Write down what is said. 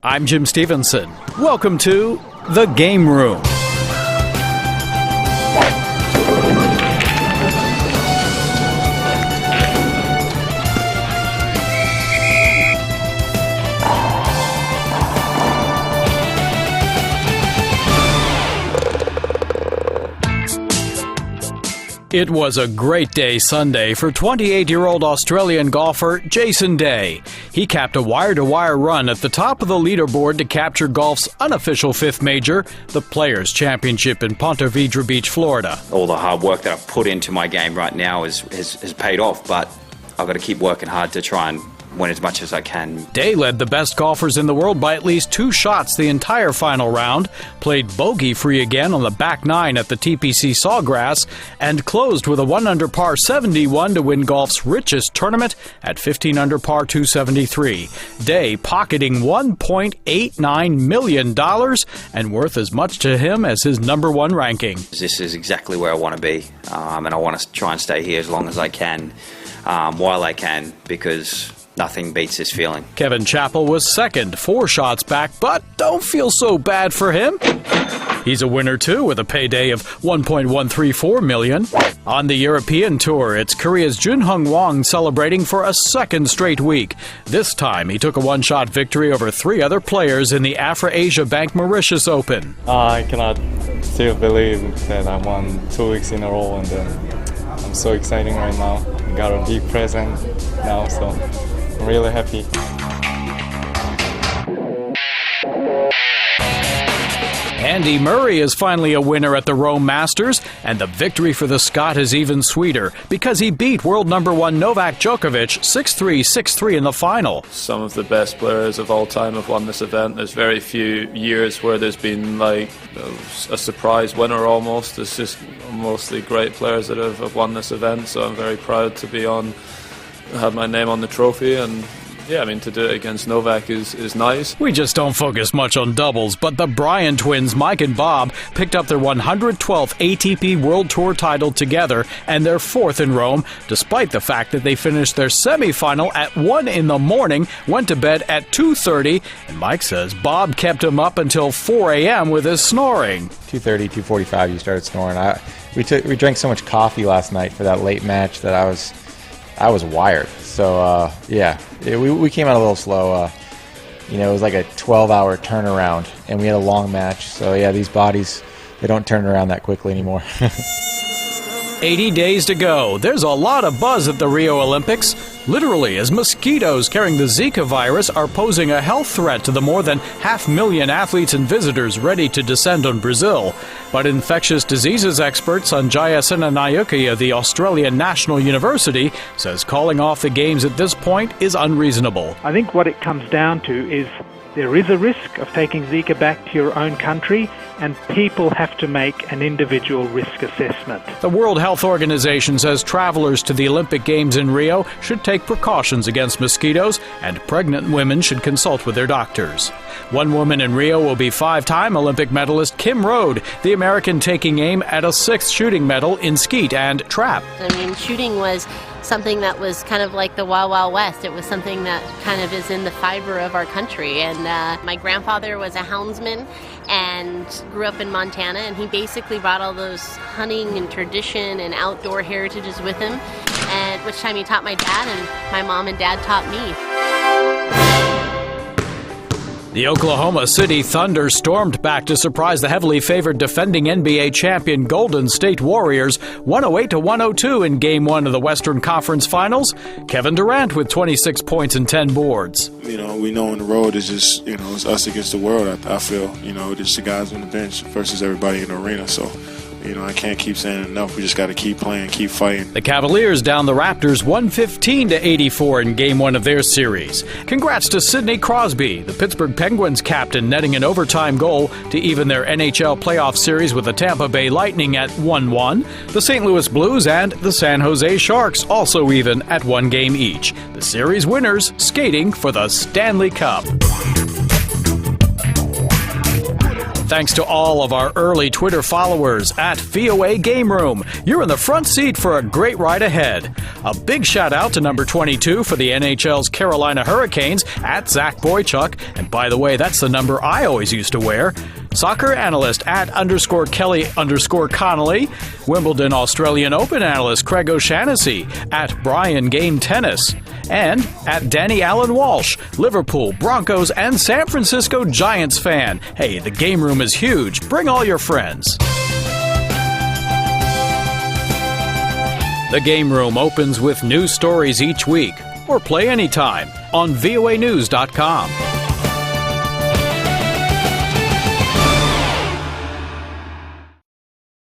I'm Jim Stevenson. Welcome to The Game Room. It was a great day Sunday for 28-year-old Australian golfer Jason Day. He capped a wire-to-wire run at the top of the leaderboard to capture golf's unofficial fifth major, the Players' Championship in Ponte Vedra Beach, Florida. All the hard work that I've put into my game right now has paid off, but I've got to keep working hard to try and win as much as I can. Day led the best golfers in the world by at least 2 shots the entire final round, played bogey-free again on the back 9 at the TPC Sawgrass, and closed with a 1-under par 71 to win golf's richest tournament at 15-under par 273. Day pocketing $1.89 million and worth as much to him as his number 1 ranking. This is exactly where I want to be, and I want to try and stay here as long as I can, while I can, because nothing beats this feeling. Kevin Chappell was second, 4 shots back, but don't feel so bad for him. He's a winner too, with a payday of $1.134 million. On the European Tour, it's Korea's Junhung Wang celebrating for a second straight week. This time, he took a one-shot victory over 3 other players in the Afro-Asia Bank Mauritius Open. I cannot still believe that I won 2 weeks in a row, and I'm so exciting right now. I got a big present now, so I'm really happy. Andy Murray is finally a winner at the Rome Masters, and the victory for the Scot is even sweeter because he beat world number 1 Novak Djokovic 6-3, 6-3 in the final. Some of the best players of all time have won this event. There's very few years where there's been like a surprise winner almost. It's just mostly great players that have won this event, so I'm very proud to be have my name on the trophy, and yeah, I mean, to do it against Novak is nice. We just don't focus much on doubles, but the Bryan twins, Mike and Bob, picked up their 112th ATP World Tour title together and their 4th in Rome, despite the fact that they finished their semifinal at 1 in the morning, went to bed at 2:30, and Mike says Bob kept him up until 4 a.m. with his snoring. 2:30, 2:45, you started snoring. We drank so much coffee last night for that late match that I was wired. So, we came out a little slow. It was like a 12-hour turnaround, and we had a long match. So, yeah, these bodies, they don't turn around that quickly anymore. 80 days to go. There's a lot of buzz at the Rio Olympics, literally, as mosquitoes carrying the Zika virus are posing a health threat to the more than 500,000 athletes and visitors ready to descend on Brazil. But infectious diseases expert Sanjaya Senanayake of the Australian National University says calling off the games at this point is unreasonable. I think what it comes down to is there is a risk of taking Zika back to your own country, and people have to make an individual risk assessment. The World Health Organization says travelers to the Olympic Games in Rio should take precautions against mosquitoes, and pregnant women should consult with their doctors. One woman in Rio will be 5-time Olympic medalist Kim Rode, the American taking aim at a 6th shooting medal in skeet and trap. I mean, shooting was something that was kind of like the Wild Wild West. It was something that kind of is in the fiber of our country. And my grandfather was a houndsman and grew up in Montana, and he basically brought all those hunting and tradition and outdoor heritages with him, and which time he taught my dad, and my mom and dad taught me. The Oklahoma City Thunder stormed back to surprise the heavily favored defending NBA champion Golden State Warriors 108-102 in Game 1 of the Western Conference Finals. Kevin Durant with 26 points and 10 boards. We know on the road is just, it's us against the world, I feel. Just the guys on the bench versus everybody in the arena. So, I can't keep saying enough. We just got to keep playing, keep fighting. The Cavaliers down the Raptors 115-84 in Game 1 of their series. Congrats to Sidney Crosby, the Pittsburgh Penguins captain, netting an overtime goal to even their NHL playoff series with the Tampa Bay Lightning at 1-1. The St. Louis Blues and the San Jose Sharks also even at 1 game each. The series winners skating for the Stanley Cup. thanks to all of our early Twitter followers at VOA Game Room. You're in the front seat for a great ride ahead. A big shout out to number 22 for the NHL's Carolina Hurricanes at Zach Boychuk. And by the way, that's the number I always used to wear. Soccer analyst at _Kelly_Connolly. Wimbledon Australian Open analyst Craig O'Shaughnessy at Brian Game Tennis. And at Danny Allen Walsh, Liverpool, Broncos, and San Francisco Giants fan. Hey, the game room is huge. Bring all your friends. The Game Room opens with news stories each week, or play anytime on voanews.com.